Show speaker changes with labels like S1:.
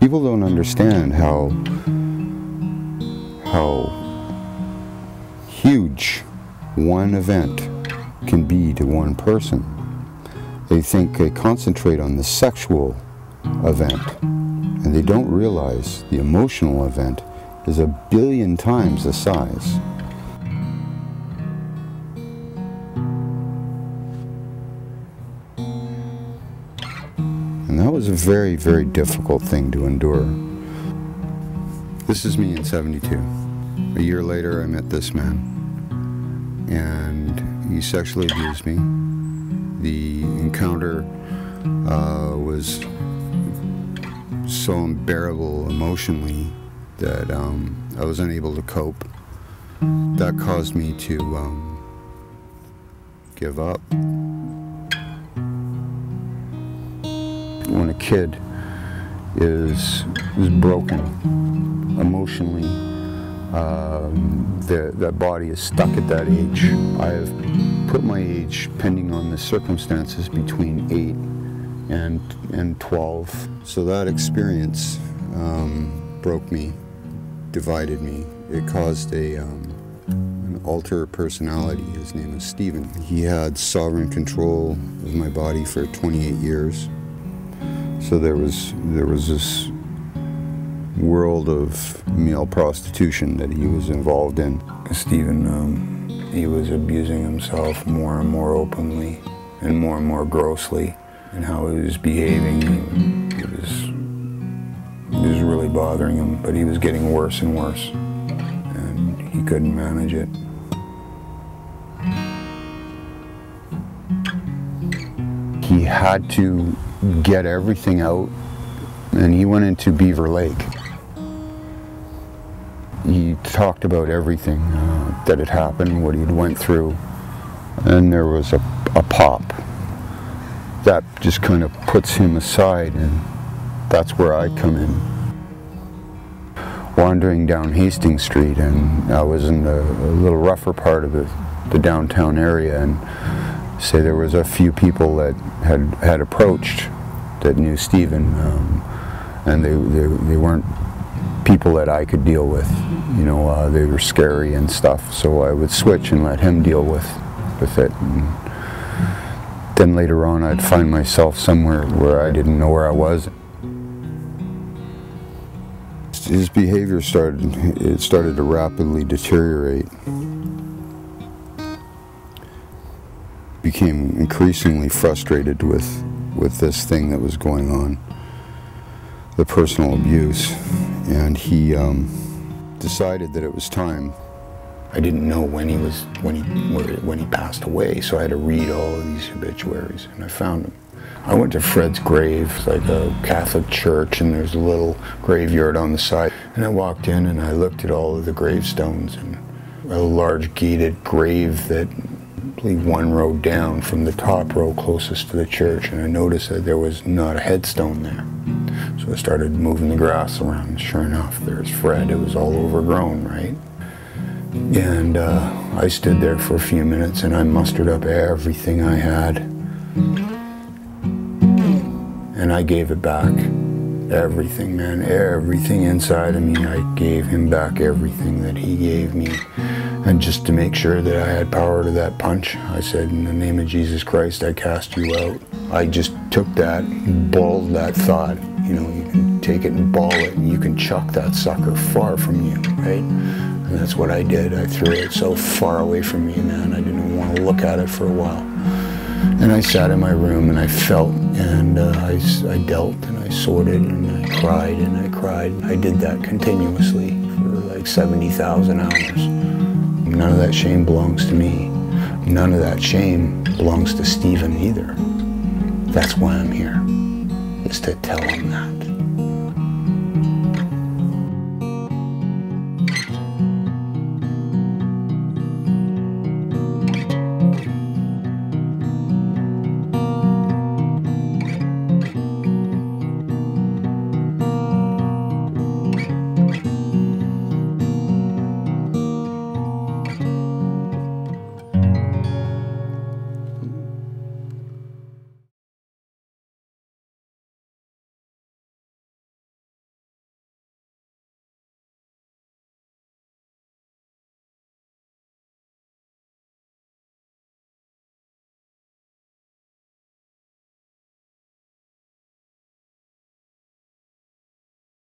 S1: People don't understand how huge one event can be to one person. They think they concentrate on the sexual event, and they don't realize the emotional event is 1 billion times the size. And that was a very, very difficult thing to endure. This is me in '72. A year later, I met this man, and he sexually abused me. The encounter was so unbearable emotionally that I was unable to cope. That caused me to give up. When a kid is broken emotionally, that body is stuck at that age. I have put my age, pending on the circumstances, between 8 and 12. So that experience broke me, divided me. It caused an alter personality. His name was Stephen. He had sovereign control of my body for 28 years. So there was this world of male prostitution that he was involved in. Stephen, he was abusing himself more and more openly and more grossly, and how he was behaving. It was really bothering him, but he was getting worse and worse, and he couldn't manage it. He had to get everything out, and he went into Beaver Lake. He talked about everything that had happened, what he'd went through, and there was a pop that just kind of puts him aside, and that's where I come in. Wandering down Hastings Street, and I was in a little rougher part of the downtown area, and say there was a few people that had approached that knew Stephen, and they weren't people that I could deal with. You know, they were scary and stuff, so I would switch and let him deal with it. And then later on, I'd find myself somewhere where I didn't know where I was. His behavior started to rapidly deteriorate. Became increasingly frustrated with this thing that was going on, the personal abuse, and he decided that it was time. I didn't know when he passed away, so I had to read all of these obituaries, and I found him. I went to Fred's grave. It's like a Catholic church, and there's a little graveyard on the side. And I walked in and I looked at all of the gravestones, and a large gated grave that one row down from the top row closest to the church, and I noticed that there was not a headstone there. So I started moving the grass around, and sure enough, there's Fred. It was all overgrown, right? And I stood there for a few minutes, and I mustered up everything I had, and I gave it back. Everything, man, everything inside of me. I gave him back everything that he gave me. And just to make sure that I had power to that punch, I said, in the name of Jesus Christ, I cast you out. I just took that, balled that thought. You know, you can take it and ball it, and you can chuck that sucker far from you, right? And that's what I did. I threw it so far away from me, man, I didn't want to look at it for a while. And I sat in my room, and I felt, and I dealt, and I sorted, and I cried, and I cried. I did that continuously for like 70,000 hours. None of that shame belongs to me. None of that shame belongs to Stephen either. That's why I'm here, is to tell him that.